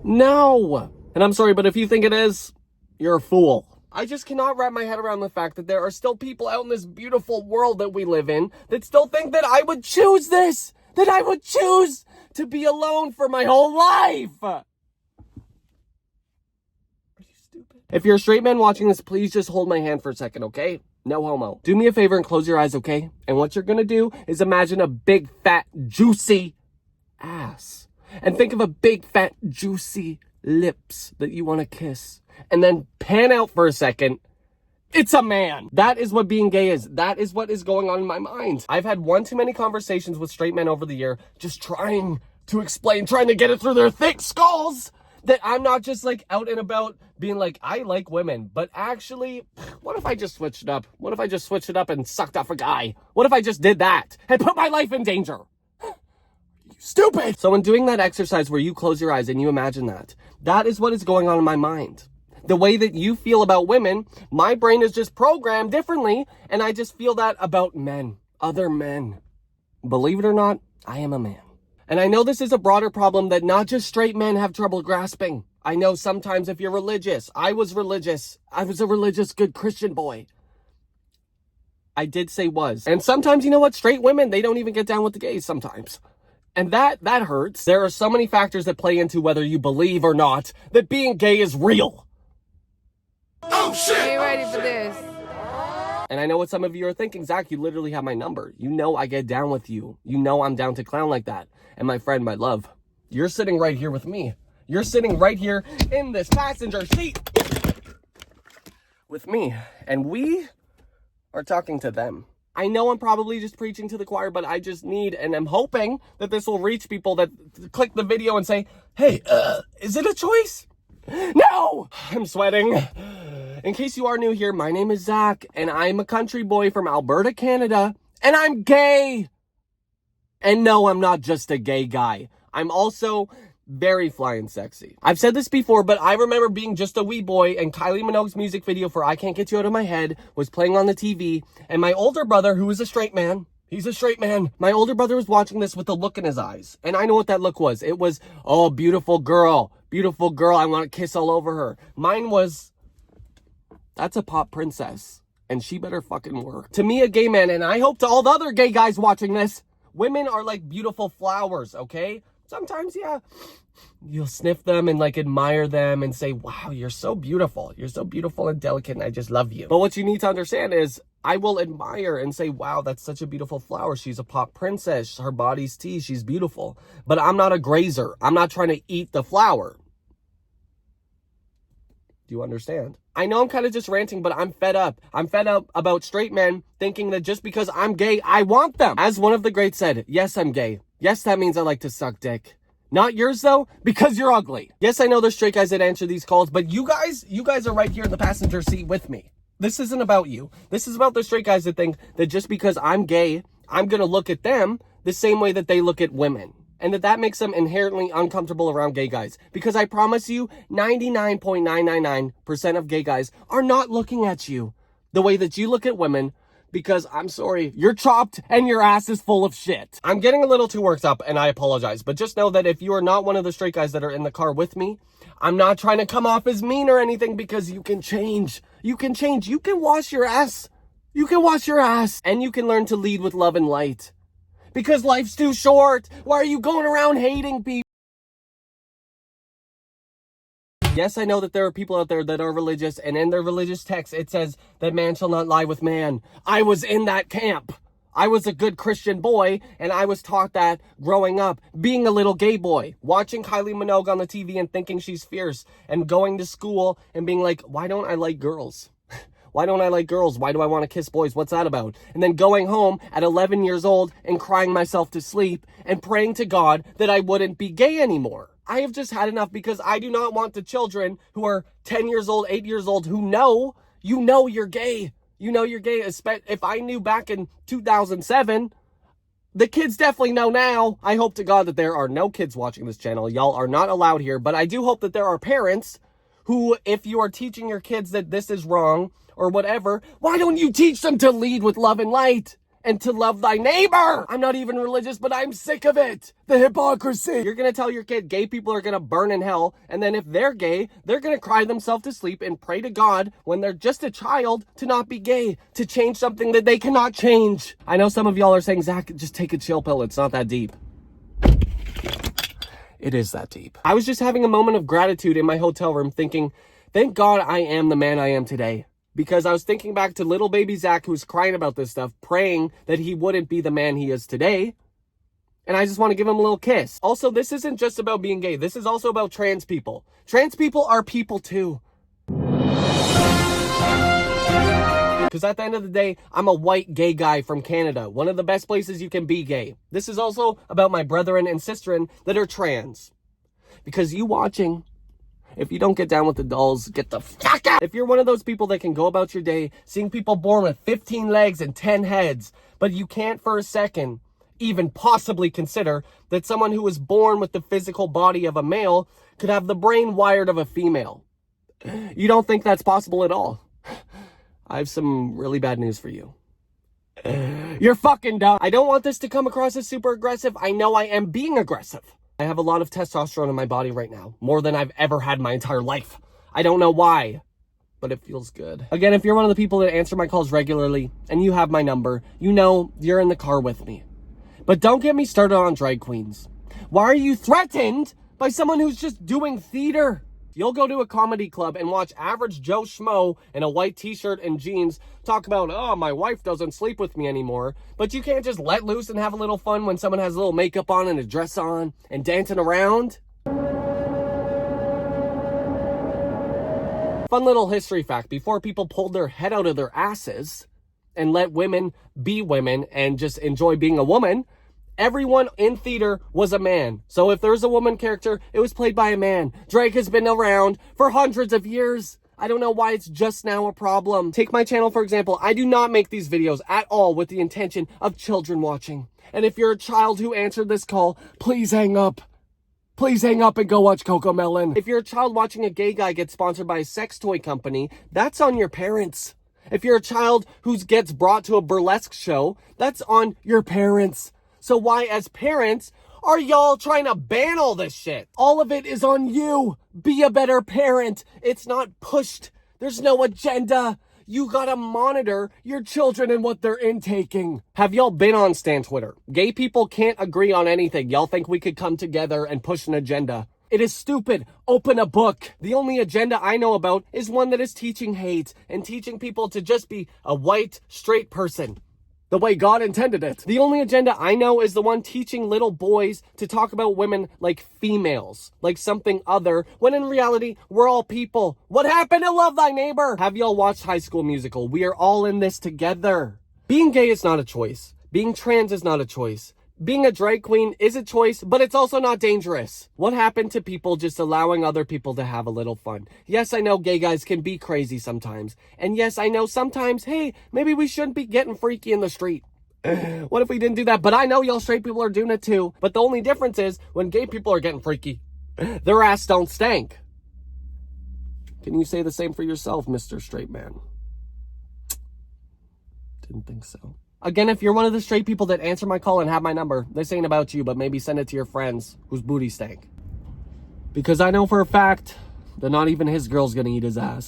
No. And I'm sorry, but if you think it is, you're a fool. I just cannot wrap my head around the fact that there are still people out in this beautiful world that we live in that still think that I would choose this, that I would choose to be alone for my whole life. Are you stupid? If you're a straight man watching this, please just hold my hand for a second, okay? No homo. Do me a favor and close your eyes, okay? And what you're gonna do is imagine a big, fat, juicy ass. And think of a big, fat, juicy lips that you want to kiss. And then pan out for a second. It's a man. That is what being gay is. That is what is going on in my mind. I've had one too many conversations with straight men over the year, just trying to explain, trying to get it through their thick skulls that I'm not just like out and about being like, I like women, but actually, what if I just switched it up? What if I just switched it up and sucked off a guy? What if I just did that and put my life in danger? Stupid! So in doing that exercise where you close your eyes and you imagine that, that is what is going on in my mind. The way that you feel about women, my brain is just programmed differently, and I just feel that about men, other men. Believe it or not, I am a man. And I know this is a broader problem that not just straight men have trouble grasping. I know sometimes if you're religious, I was a religious good Christian boy. I did say was. And sometimes, you know what, straight women, they don't even get down with the gays sometimes. And that hurts. There are so many factors that play into whether you believe or not that being gay is real. Oh shit! Are you ready for this? And I know what some of you are thinking, Zach, you literally have my number. You know I get down with you. You know I'm down to clown like that. And my friend, my love, you're sitting right here with me. You're sitting right here in this passenger seat with me. And we are talking to them. I know I'm probably just preaching to the choir, but I just need, and I'm hoping that this will reach people that click the video and say, hey, is it a choice? No! I'm sweating. In case you are new here, my name is Zach, and I'm a country boy from Alberta, Canada, and I'm gay. And no, I'm not just a gay guy. I'm also very fly and sexy. I've said this before, but I remember being just a wee boy and Kylie Minogue's music video for I Can't Get You Out of My Head was playing on the TV, and my older brother, who is a straight man, he's a straight man, my older brother was watching this with a look in his eyes, and I know what that look was. It was, oh, beautiful girl, I want to kiss all over her. Mine was, that's a pop princess, and she better fucking work. To me, a gay man, and I hope to all the other gay guys watching this, women are like beautiful flowers, okay? Sometimes, yeah, you'll sniff them and like admire them and say, wow, you're so beautiful. You're so beautiful and delicate and I just love you. But what you need to understand is I will admire and say, wow, that's such a beautiful flower. She's a pop princess. Her body's tea. She's beautiful. But I'm not a grazer. I'm not trying to eat the flower. Do you understand? I know I'm kind of just ranting, but I'm fed up. I'm fed up about straight men thinking that just because I'm gay, I want them. As one of the greats said, yes, I'm gay. Yes, that means I like to suck dick. Not yours, though, because you're ugly. Yes, I know there's straight guys that answer these calls, but you guys are right here in the passenger seat with me. This isn't about you. This is about the straight guys that think that just because I'm gay, I'm going to look at them the same way that they look at women. And that makes them inherently uncomfortable around gay guys. Because I promise you, 99.999% of gay guys are not looking at you the way that you look at women. Because, I'm sorry, you're chopped and your ass is full of shit. I'm getting a little too worked up and I apologize. But just know that if you are not one of the straight guys that are in the car with me, I'm not trying to come off as mean or anything because you can change. You can change. You can wash your ass. You can wash your ass. And you can learn to lead with love and light. Because life's too short. Why are you going around hating people? Yes, I know that there are people out there that are religious, and in their religious text, it says that man shall not lie with man. I was in that camp. I was a good Christian boy, and I was taught that growing up, being a little gay boy, watching Kylie Minogue on the TV and thinking she's fierce, and going to school and being like, why don't I like girls? Why don't I like girls? Why do I want to kiss boys? What's that about? And then going home at 11 years old and crying myself to sleep and praying to God that I wouldn't be gay anymore. I have just had enough because I do not want the children who are 10 years old, 8 years old, who know, you're gay. You know you're gay. If I knew back in 2007, the kids definitely know now. I hope to God that there are no kids watching this channel. Y'all are not allowed here, but I do hope that there are parents who, if you are teaching your kids that this is wrong or whatever, why don't you teach them to lead with love and light? and to love thy neighbor. I'm not even religious, but I'm sick of it. The hypocrisy. You're gonna tell your kid gay people are gonna burn in hell, and then if they're gay, they're gonna cry themselves to sleep and pray to God when they're just a child to not be gay, to change something that they cannot change. I know some of y'all are saying, Zach, just take a chill pill. It's not that deep. It is that deep. I was just having a moment of gratitude in my hotel room thinking, thank God I am the man I am today. Because I was thinking back to little baby Zach, who's crying about this stuff, praying that he wouldn't be the man he is today. And I just want to give him a little kiss. Also, this isn't just about being gay. This is also about trans people. Trans people are people too. Because at the end of the day, I'm a white gay guy from Canada. One of the best places you can be gay. This is also about my brethren and sisterin that are trans. Because you watching, if you don't get down with the dolls, get the fuck out. If you're one of those people that can go about your day seeing people born with 15 legs and 10 heads, but you can't for a second even possibly consider that someone who was born with the physical body of a male could have the brain wired of a female. You don't think that's possible at all. I have some really bad news for you. You're fucking dumb. I don't want this to come across as super aggressive. I know I am being aggressive. I have a lot of testosterone in my body right now, more than I've ever had in my entire life. I don't know why, but it feels good. Again, if you're one of the people that answer my calls regularly and you have my number, you know you're in the car with me. But don't get me started on drag queens. Why are you threatened by someone who's just doing theater? You'll go to a comedy club and watch average Joe Schmo in a white t-shirt and jeans talk about, oh, my wife doesn't sleep with me anymore. But you can't just let loose and have a little fun when someone has a little makeup on and a dress on and dancing around. Fun little history fact, before people pulled their head out of their asses and let women be women and just enjoy being a woman, everyone in theater was a man. So if there's a woman character, it was played by a man. Drag has been around for hundreds of years. I don't know why it's just now a problem. Take my channel, for example. I do not make these videos at all with the intention of children watching. And if you're a child who answered this call, please hang up. Please hang up and go watch Cocomelon. If you're a child watching a gay guy get sponsored by a sex toy company, that's on your parents. If you're a child who gets brought to a burlesque show, that's on your parents. So why, as parents, are y'all trying to ban all this shit? All of it is on you. Be a better parent. It's not pushed. There's no agenda. You gotta monitor your children and what they're intaking. Have y'all been on Stan Twitter? Gay people can't agree on anything. Y'all think we could come together and push an agenda? It is stupid. Open a book. The only agenda I know about is one that is teaching hate and teaching people to just be a white, straight person. The way God intended it. The only agenda I know is the one teaching little boys to talk about women like females, like something other, when in reality, we're all people. What happened to love thy neighbor? Have y'all watched High School Musical? We are all in this together. Being gay is not a choice. Being trans is not a choice. Being a drag queen is a choice, but it's also not dangerous. What happened to people just allowing other people to have a little fun? Yes, I know gay guys can be crazy sometimes. And yes, I know sometimes, hey, maybe we shouldn't be getting freaky in the street. What if we didn't do that? But I know y'all straight people are doing it too. But the only difference is when gay people are getting freaky, their ass don't stank. Can you say the same for yourself, Mr. Straight Man? Didn't think so. Again, if you're one of the straight people that answer my call and have my number, this ain't about you, but maybe send it to your friends whose booty stank. Because I know for a fact that not even his girl's gonna eat his ass.